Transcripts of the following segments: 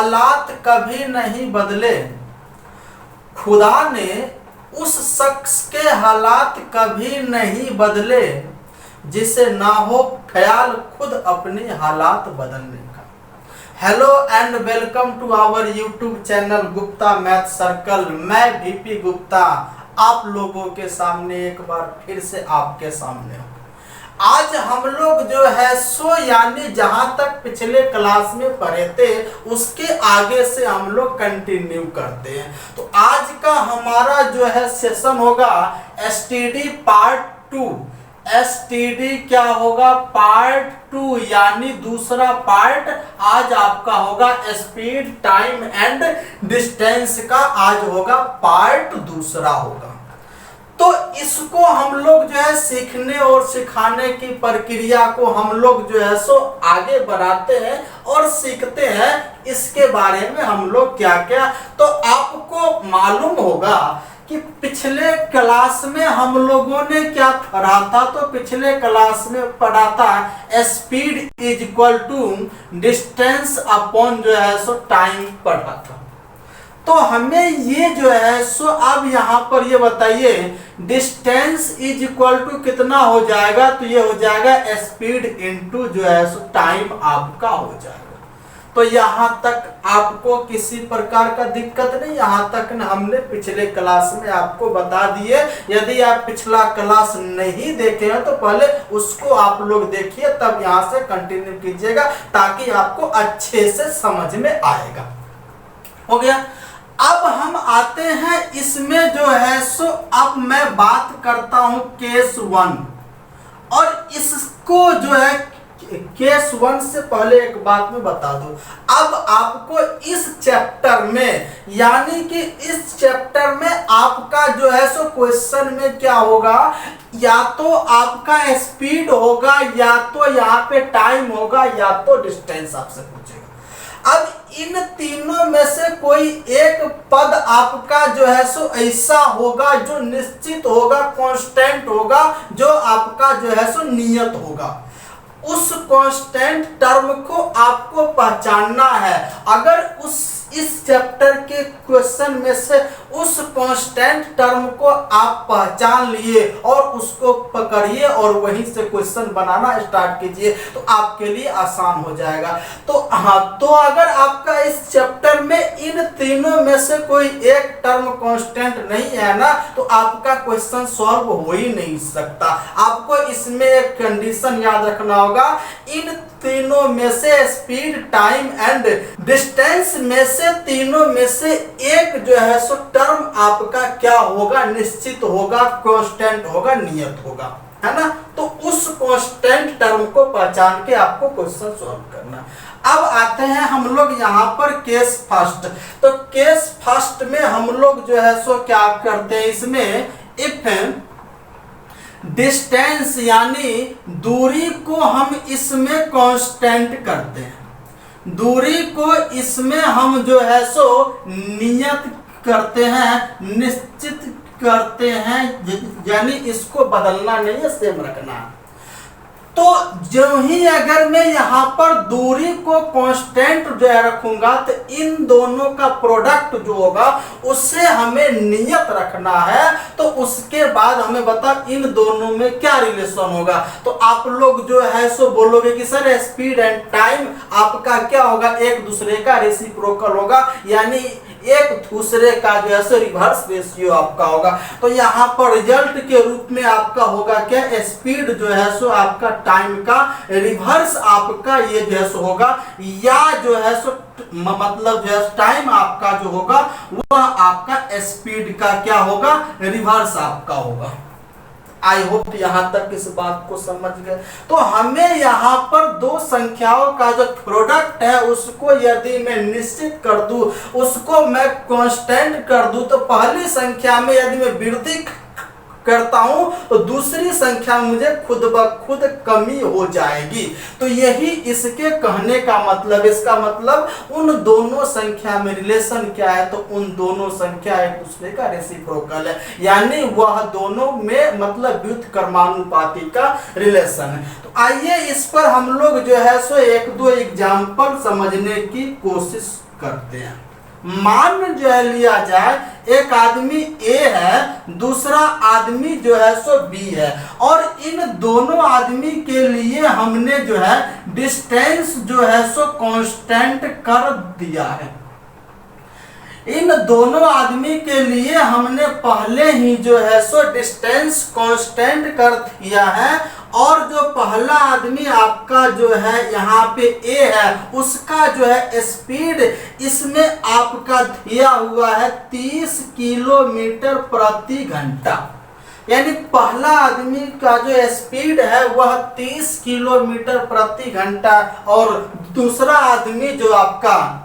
हालात कभी नहीं बदले, खुदा ने उस शख्स के हालात कभी नहीं बदले जिसे ना हो ख्याल खुद अपने हालात बदलने का। Hello and welcome to our YouTube channel Gupta math circle. मैं वीपी गुप्ता आप लोगों के सामने एक बार फिर से आपके सामने हूँ। आज हम लोग जो है सो यानी जहां तक पिछले क्लास में पढ़े थे उसके आगे से हम लोग कंटिन्यू करते हैं। तो आज का हमारा जो है सेशन होगा एसटीडी पार्ट 2। एसटीडी क्या होगा? पार्ट 2 यानी दूसरा पार्ट आज आपका होगा स्पीड, टाइम एंड डिस्टेंस का। आज होगा पार्ट दूसरा होगा। तो इसको हम लोग जो है सीखने और सिखाने की प्रक्रिया को हम लोग जो है सो आगे बढ़ाते हैं और सीखते हैं। इसके बारे में हम लोग क्या क्या, तो आपको मालूम होगा कि पिछले क्लास में हम लोगों ने क्या पढ़ा था। तो पिछले क्लास में पढ़ा था speed is equal to distance upon जो है सो टाइम पढ़ा था। तो हमें ये जो है सो अब यहाँ पर ये बताइए डिस्टेंस इज इक्वल टू कितना हो जाएगा? तो ये हो जाएगा स्पीड इनटू जो है सो टाइम आपका हो जाएगा। तो यहाँ तक आपको किसी प्रकार का दिक्कत नहीं। यहाँ तक न हमने पिछले क्लास में आपको बता दिए। यदि आप पिछला क्लास नहीं देखे हैं तो पहले उसको आप लोग देखिए, तब यहाँ से कंटिन्यू कीजिएगा ताकि आपको अच्छे से समझ में आएगा। हो गया। अब हम आते हैं इसमें जो है सो अब मैं बात करता हूं केस 1। और इसको जो है केस 1 से पहले एक बात मैं बता दूं। अब आपको इस चैप्टर में यानी कि इस चैप्टर में आपका जो है सो क्वेश्चन में क्या होगा, या तो आपका स्पीड होगा, या तो यहाँ पे टाइम होगा, या तो डिस्टेंस आपसे पूछेगा। अब इन तीनों में से कोई एक पद आपका जो है सो ऐसा होगा जो निश्चित होगा, कांस्टेंट होगा, जो आपका जो है सो नियत होगा। उस कांस्टेंट टर्म को आपको पहचानना है। अगर इस चैप्टर के क्वेश्चन में से उस कांस्टेंट टर्म को आप पहचान लिए और उसको पकड़िए और वहीं से क्वेश्चन बनाना स्टार्ट कीजिए तो आपके लिए आसान हो जाएगा। तो हाँ, तो अगर आपका इस चैप्टर में इन तीनों में से कोई एक टर्म कांस्टेंट नहीं है ना, तो आपका क्वेश्चन सॉल्व हो ही नहीं सकता। आपको इसमें एक कंडीशन याद रखना होगा, इन तीनों में से स्पीड, टाइम एंड डिस्टेंस में से तीनों में से एक जो है सो टर्म आपका क्या होगा? निश्चित होगा, कांस्टेंट होगा, नियत होगा, है ना। तो उस कांस्टेंट टर्म को पहचान के आपको क्वेश्चन सॉल्व करना। अब आते हैं हम लोग यहाँ पर केस फर्स्ट। तो केस फर्स्ट में हम लोग जो है सो क्या करते हैं, इसमें इफ डिस्टेंस यानी दूरी को हम इसमें कांस्टेंट करते हैं, दूरी को इसमें हम जो है सो नियत करते हैं, निश्चित करते हैं, यानी इसको बदलना नहीं है, सेम रखना है। तो जो ही अगर मैं यहाँ पर दूरी को कांस्टेंट जो है रखूंगा तो इन दोनों का प्रोडक्ट जो होगा उससे हमें नियत रखना है। तो उसके बाद हमें बता इन दोनों में क्या रिलेशन होगा। तो आप लोग जो है सो बोलोगे कि सर स्पीड एंड टाइम आपका क्या होगा? एक दूसरे का रेसिप्रोकल होगा, यानी एक दूसरे का जो है सो रिवर्स रेशियो आपका होगा। तो यहाँ पर रिजल्ट के रूप में आपका होगा क्या? स्पीड जो है सो आपका टाइम का रिवर्स आपका ये जो है सो होगा, या जो है सो मतलब जो है टाइम आपका जो होगा वह आपका स्पीड का क्या होगा? रिवर्स आपका होगा। आई होप यहाँ तक इस बात को समझ गए। तो हमें यहाँ पर दो संख्याओं का जो प्रोडक्ट है उसको यदि मैं निश्चित कर दूं, उसको मैं कांस्टेंट कर दूं, तो पहली संख्या में यदि मैं वृद्धि करता हूं तो दूसरी संख्या में मुझे खुद ब खुद कमी हो जाएगी। तो यही इसके कहने का मतलब। इसका मतलब उन दोनों संख्या में रिलेशन क्या है? तो उन दोनों संख्या एक दूसरे का रेसिप्रोकल है, यानी वह दोनों में मतलब व्युत्क्रमानुपाती का रिलेशन है। तो आइए इस पर हम लोग जो है सो एक दो एग्जाम्पल समझने की कोशिश करते हैं। मान जो है लिया जाए एक आदमी ए है, दूसरा आदमी जो है सो बी है, और इन दोनों आदमी के लिए हमने जो है डिस्टेंस जो है सो कांस्टेंट कर दिया है। इन दोनों आदमी के लिए हमने पहले ही जो है सो डिस्टेंस कांस्टेंट कर दिया है, और जो पहला आदमी आपका जो है यहाँ पे ए है, उसका जो है स्पीड इसमें आपका दिया हुआ है 30 किलोमीटर प्रति घंटा। यानी पहला आदमी का जो स्पीड है वह 30 किलोमीटर प्रति घंटा, और दूसरा आदमी जो आपका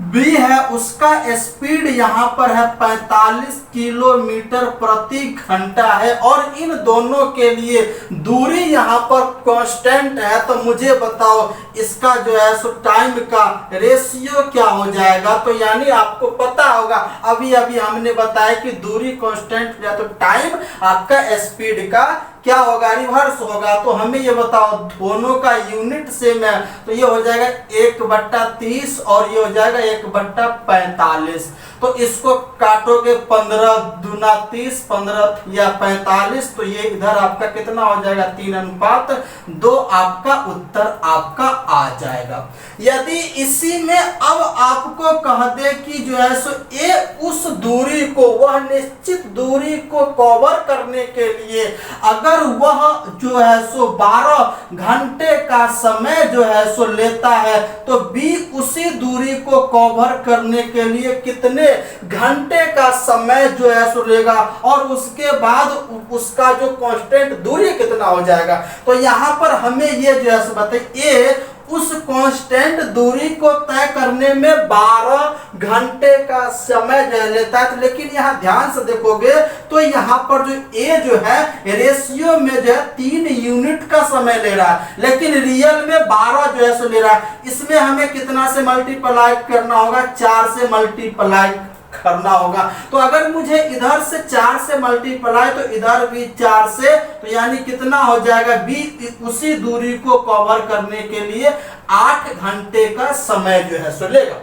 बी है उसका स्पीड यहाँ पर है 45 किलोमीटर प्रति घंटा है, और इन दोनों के लिए दूरी यहाँ पर कांस्टेंट है। तो मुझे बताओ इसका जो है सो टाइम का रेशियो क्या हो जाएगा। तो यानी आपको पता होगा, अभी अभी हमने बताया कि दूरी कांस्टेंट है तो टाइम आपका स्पीड का क्या होगा, रिवर्स होगा। तो हमें ये बताओ दोनों का यूनिट सेम है, तो ये हो जाएगा 1/30 और ये हो जाएगा 1/45। तो इसको काटोगे 15 दूना 30, 15 या 45, तो ये इधर आपका कितना हो जाएगा 3:2, आपका उत्तर आपका आ जाएगा। यदि इसी में अब आपको कह दे कि जो है सो ए उस दूरी को, वह निश्चित दूरी को कवर करने के लिए अगर वह जो है सो 12 घंटे का समय जो है सो लेता है, तो बी उसी दूरी को कवर करने के लिए कितने घंटे का समय जो है सो लेगा, और उसके बाद उसका जो कांस्टेंट दूरी कितना हो जाएगा। तो यहाँ पर हमें ये जो है सो बताइए ए उस कांस्टेंट दूरी को तय करने में 12 घंटे का समय जो है लेता है। लेकिन यहाँ ध्यान से देखोगे तो यहाँ पर जो ए जो है रेशियो में जो है 3 यूनिट का समय ले रहा है, लेकिन रियल में 12 जो है सो ले रहा है। इसमें हमें कितना से मल्टीप्लाई करना होगा, 4 से मल्टीप्लाई करना होगा। तो अगर मुझे इधर से 4 से मल्टीप्लाई तो इधर भी 4 से, तो यानी कितना हो जाएगा, बी उसी दूरी को कवर करने के लिए 8 घंटे का समय जो है सो लेगा।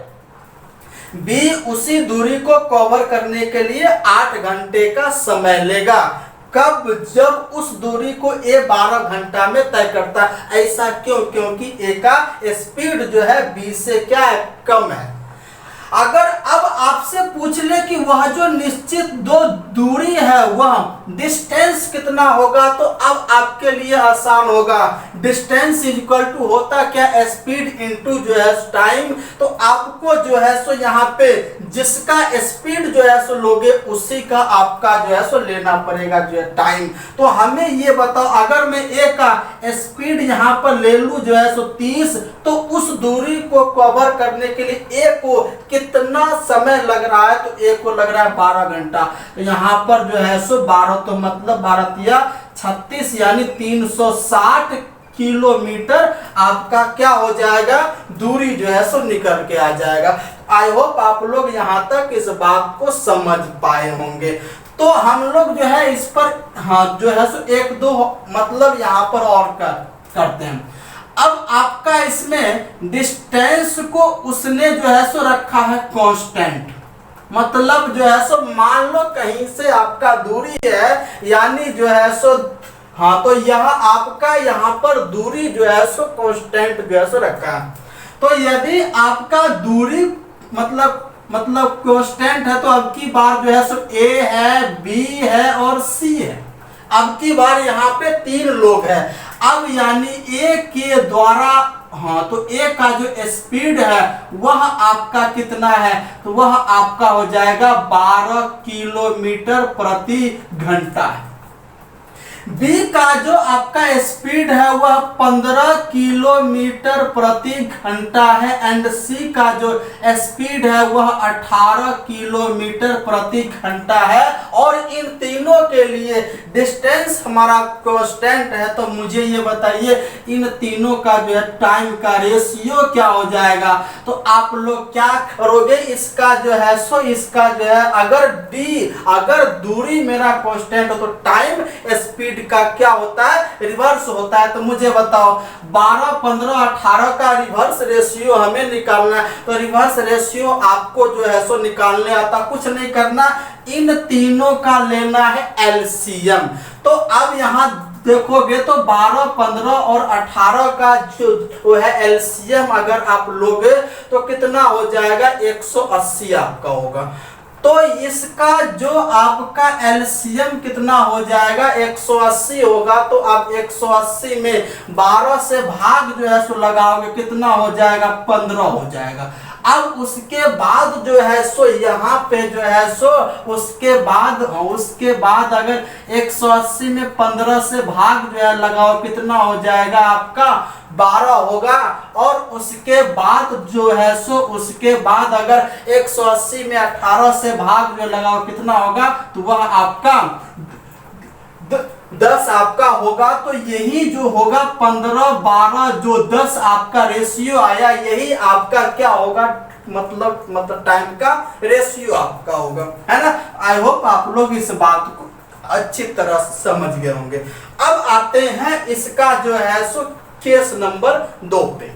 बी उसी दूरी को कवर करने के लिए 8 घंटे का समय लेगा। कब? जब उस दूरी को ए 12 घंटा में तय करता है। ऐसा क्यों? क्योंकि ए का स्पीड जो है बी से क्या है, कम है। अगर अब आपसे पूछ ले कि वह जो निश्चित दो दूरी है वह डिस्टेंस कितना होगा, तो अब आपके लिए आसान होगा। डिस्टेंस इज इक्वल टू होता क्या, स्पीड इनटू जो है टाइम। तो आपको जो है सो यहाँ पे जिसका स्पीड जो है सो लोगे उसी का आपका जो है सो लेना पड़ेगा जो है टाइम। तो हमें ये बताओ, अगर मैं ए का स्पीड यहाँ पर ले लूं जो है सो 30, तो उस दूरी को कवर करने के लिए ए को कितना समय लग रहा है, तो ए को लग रहा है 12 घंटा। तो यहाँ पर जो है सो 12 तो मतलब 12 या 36 यानी 360 किलोमीटर आपका क्या हो जाएगा, दूरी जो है सो निकल के आ जाएगा। आई होप आप लोग यहाँ तक इस बात को समझ पाए होंगे। तो हम लोग जो है इस पर जो है सो 1-2 मतलब यहाँ पर और करते हैं। अब आपका इसमें डिस्टेंस को उसने जो है सो रखा है कांस्टेंट, मतलब जो है सो मान लो कहीं से आपका दूरी है, यानी जो है सो तो यहाँ आपका यहाँ पर दूरी जो है सो कांस्टेंट जो है सो रखा है। तो यदि आपका दूरी मतलब कांस्टेंट है, तो अब की बार जो है सो ए है, बी है और सी है। अब की बार यहाँ पे 3 लोग हैं। अब यानी ए के द्वारा तो ए का जो स्पीड है वह आपका कितना है, तो वह आपका हो जाएगा 12 किलोमीटर प्रति घंटा है। बी का जो आपका स्पीड है वह 15 किलोमीटर प्रति घंटा है, एंड सी का जो स्पीड है वह 18 किलोमीटर प्रति घंटा है। और इन तीनों के लिए डिस्टेंस हमारा कांस्टेंट है। तो मुझे ये बताइए इन तीनों का जो है टाइम का रेशियो क्या हो जाएगा। तो आप लोग क्या करोगे, इसका जो है सो इसका जो है अगर दूरी मेरा कांस्टेंट हो तो टाइम स्पीड स्पीड का क्या होता है, रिवर्स होता है। तो मुझे बताओ 12, 15, 18 का रिवर्स रेशियो हमें निकालना है। तो रिवर्स रेशियो आपको जो है सो निकालने आता, कुछ नहीं करना, इन तीनों का लेना है एलसीएम। तो अब यहाँ देखोगे तो 12, 15 और 18 का जो है एलसीएम अगर आप लोगे तो कितना हो जाएगा, 180 आपका होगा। तो इसका जो आपका एलसीएम कितना हो जाएगा, 180 होगा। तो आप 180 में 12 से भाग जो है सो लगाओगे, कितना हो जाएगा, 15 हो जाएगा। अब उसके बाद जो है सो यहाँ पे जो है सो उसके बाद अगर 180 में 15 से भाग जो है लगाओ, कितना हो जाएगा आपका, 12 होगा। और उसके बाद जो है सो उसके बाद अगर 180 में 18 से भाग जो लगाओ, कितना होगा, तो वह आपका 10 आपका होगा। तो यही जो होगा 15, 12 जो 10 आपका रेशियो आया, यही आपका क्या होगा, मतलब टाइम का रेशियो आपका होगा, है ना। आई होप आप लोग इस बात को अच्छी तरह समझ गए होंगे। अब आते हैं इसका जो है सो केस नंबर 2 पे,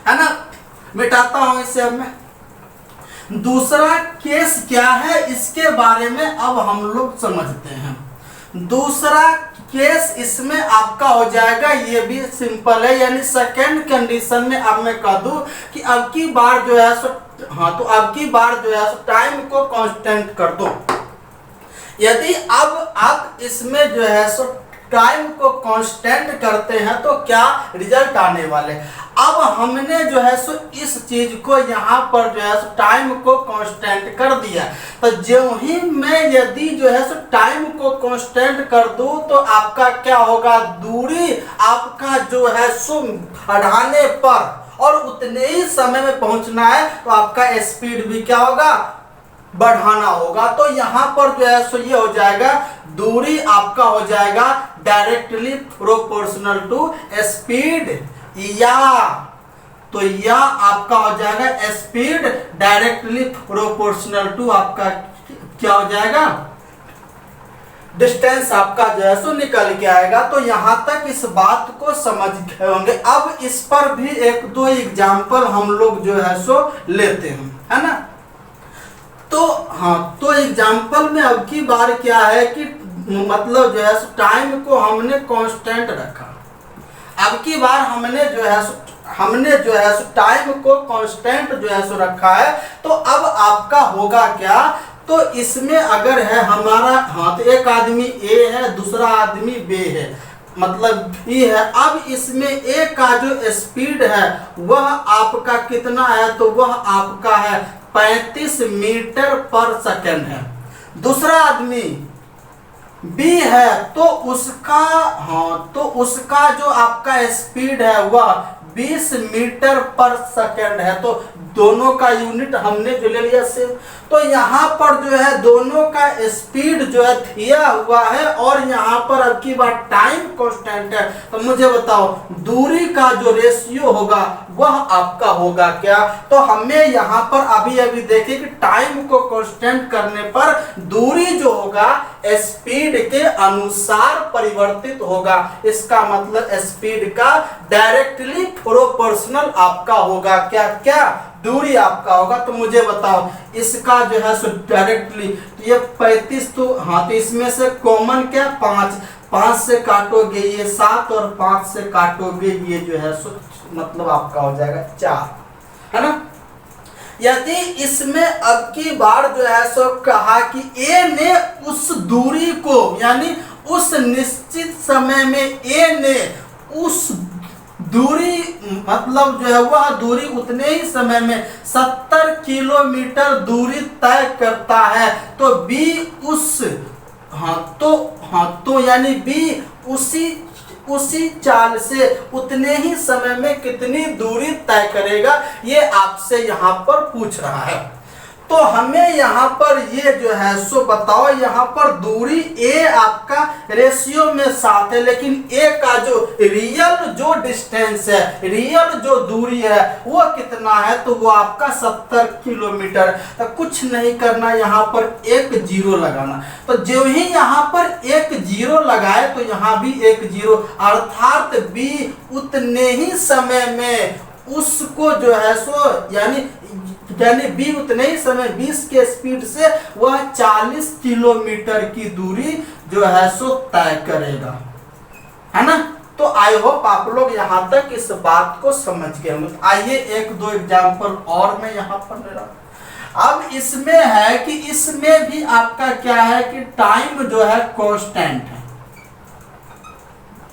है ना। मिटाता हूं इसे अब मैं। दूसरा केस क्या है इसके बारे में अब हम लोग समझते हैं। दूसरा केस इसमें आपका हो जाएगा, ये भी सिंपल है, यानी सेकेंड कंडीशन में अब मैं कह दूं कि अब की बार जो है सो, हाँ, तो अब की बार जो है सो टाइम को कांस्टेंट कर दो। यदि अब आप इसमें जो है सो टाइम को कांस्टेंट करते हैं तो क्या रिजल्ट आने वाले। अब हमने जो है सो इस चीज को यहाँ पर जो है सो टाइम को कांस्टेंट कर दिया। तो जो ही मैं यदि जो है सो टाइम को कांस्टेंट कर दूं तो आपका क्या होगा, दूरी आपका जो है सो बढ़ाने पर और उतने ही समय में पहुंचना है, तो आपका स्पीड भी क्या होगा, बढ़ाना होगा। तो यहाँ पर जो है सो ये हो जाएगा, दूरी आपका हो जाएगा डायरेक्टली प्रोपोर्शनल टू स्पीड, या तो यह आपका हो जाएगा स्पीड डायरेक्टली प्रोपोर्शनल टू आपका क्या हो जाएगा, डिस्टेंस आपका जो है सो निकल के आएगा। तो यहां तक इस बात को समझ गए होंगे। अब इस पर भी 1-2 एग्जाम्पल हम लोग जो है सो लेते हैं, है ना। तो हाँ, तो एग्जाम्पल में अब की बार क्या है कि मतलब जो है टाइम को हमने कांस्टेंट रखा। अब की बार हमने जो है टाइम को कांस्टेंट जो है सो रखा है। तो अब आपका होगा क्या, तो इसमें अगर है हमारा, हाँ, तो एक आदमी ए है, दूसरा आदमी बी है, मतलब ये है। अब इसमें ए का जो स्पीड है वह आपका कितना है, तो वह आपका है 35 मीटर पर सेकंड है। दूसरा आदमी बी है तो उसका, हाँ, तो उसका जो आपका स्पीड है वह 20 मीटर पर सेकंड है। तो दोनों का यूनिट हमने जो ले लिया से, तो यहाँ पर जो है दोनों का स्पीड जो है दिया हुआ है और यहाँ पर अब की बार टाइम कांस्टेंट है। तो मुझे बताओ दूरी का जो रेशियो होगा वह आपका होगा क्या। तो हमें यहाँ पर अभी देखिए कि टाइम को कांस्टेंट करने पर दूरी जो होगा स्पीड के अनुसार परिवर्तित होगा। इसका मतलब स्पीड का डायरेक्टली प्रोपोर्शनल आपका होगा क्या, दूरी आपका होगा। तो मुझे बताओ इसका जो है सो डायरेक्टली, तो ये 35, तो हाँ, तो इसमें से कॉमन क्या, 5 से काटोगे ये 7 और 5 से काटोगे ये जो है सो मतलब आपका हो जाएगा 4, है ना। यदि इसमें अब की बार जो है सो कहा कि ए ने उस दूरी को, यानी उस निश्चित समय में ए ने उस दूरी, मतलब जो है वह दूरी उतने ही समय में 70 किलोमीटर दूरी तय करता है। तो बी उस, तो यानी बी उसी चाल से उतने ही समय में कितनी दूरी तय करेगा, ये आपसे यहाँ पर पूछ रहा है। तो हमें यहाँ पर ये जो है सो बताओ, यहाँ पर दूरी ए आपका रेशियो में 7 है, लेकिन ए का जो रियल जो डिस्टेंस है, रियल जो दूरी है वो कितना है, तो वो आपका 70 किलोमीटर। तो कुछ नहीं करना, यहाँ पर एक जीरो लगाना। तो जो ही यहाँ पर एक जीरो लगाए तो यहाँ भी एक जीरो, अर्थात बी उतने ही समय में उसको जो है सो यानी बी उतने ही समय 20 के स्पीड से वह 40 किलोमीटर की दूरी जो है सो तय करेगा, है ना। तो आई होप आप लोग यहाँ तक इस बात को समझ गए होंगे। आइए एक दो एग्जाम्पल और मैं यहाँ पर ले रहा हूँ। अब इसमें है कि इसमें भी आपका क्या है कि टाइम जो है कांस्टेंट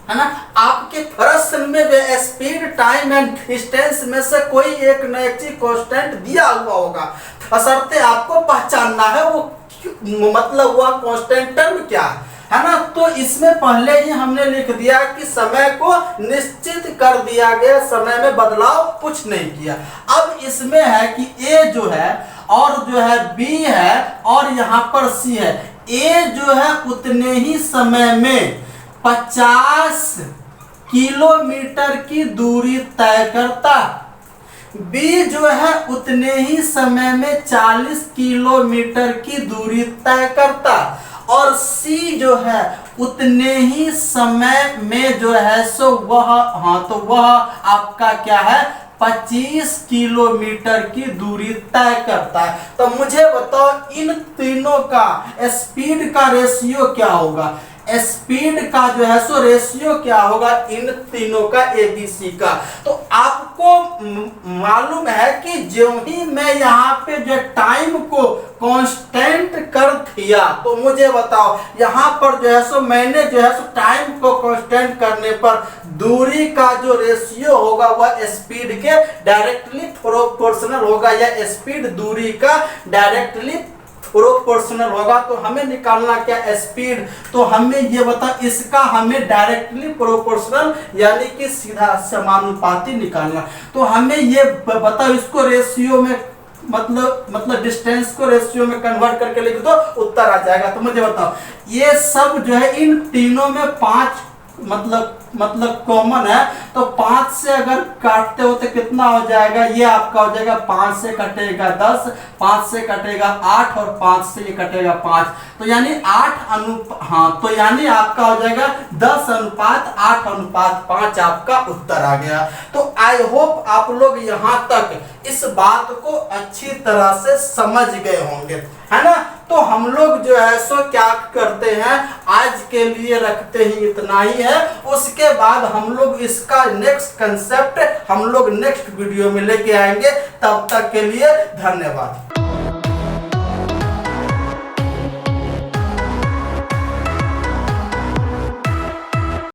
है ना। आपके प्रश्न में स्पीड, टाइम एंड डिस्टेंस में से कोई एक न एक चीज कांस्टेंट दिया हुआ होगा, बशर्ते आपको पहचानना है वो मतलब हुआ कांस्टेंट टर्म क्या है ना। तो इसमें पहले ही हमने लिख दिया कि समय को निश्चित कर दिया गया, समय में बदलाव कुछ नहीं किया। अब इसमें है कि ए जो है और जो है बी है और यहाँ पर सी है। ए जो है उतने ही समय में 50 किलोमीटर की दूरी तय करता, बी जो है उतने ही समय में 40 किलोमीटर की दूरी तय करता, और सी जो है उतने ही समय में जो है सो वह आपका क्या है 25 किलोमीटर की दूरी तय करता है। तो मुझे बताओ इन तीनों का स्पीड का रेशियो क्या होगा, स्पीड का जो है सो रेशियो क्या होगा इन तीनों का, एबीसी का। तो आपको मालूम है कि जो ही मैं यहाँ पे जो टाइम को कांस्टेंट कर दिया, तो मुझे बताओ यहाँ पर जो है सो मैंने जो है सो टाइम को कांस्टेंट करने पर दूरी का जो रेशियो होगा वह स्पीड के डायरेक्टली प्रोपोर्शनल होगा, या स्पीड दूरी का डायरेक्टली प्रोपोर्शनल होगा। तो हमें निकालना क्या स्पीड, तो हमें ये बता इसका हमें डायरेक्टली प्रोपोर्शनल यानी कि सीधा समानुपाती निकालना। तो हमें ये बताओ इसको रेशियो में मतलब डिस्टेंस को रेशियो में कन्वर्ट करके लिख दो, उत्तर आ जाएगा। तो मुझे बताओ ये सब जो है इन तीनों में 5 मतलब कॉमन है, तो 5 से अगर काटते हो तो कितना हो जाएगा, ये आपका हो जाएगा 5 से कटेगा 10, 5 से कटेगा 8 और 5 से ये कटेगा 5, तो यानी 8 तो यानी आपका हो जाएगा 10:8:5 आपका उत्तर आ गया। तो आई होप आप लोग यहाँ तक इस बात को अच्छी तरह से समझ गए होंगे, है ना। तो हम लोग जो है सो क्या करते हैं, आज के लिए रखते ही इतना ही है, उसके बाद हम लोग इसका नेक्स्ट कंसेप्ट हम लोग नेक्स्ट वीडियो में लेके आएंगे। तब तक के लिए धन्यवाद।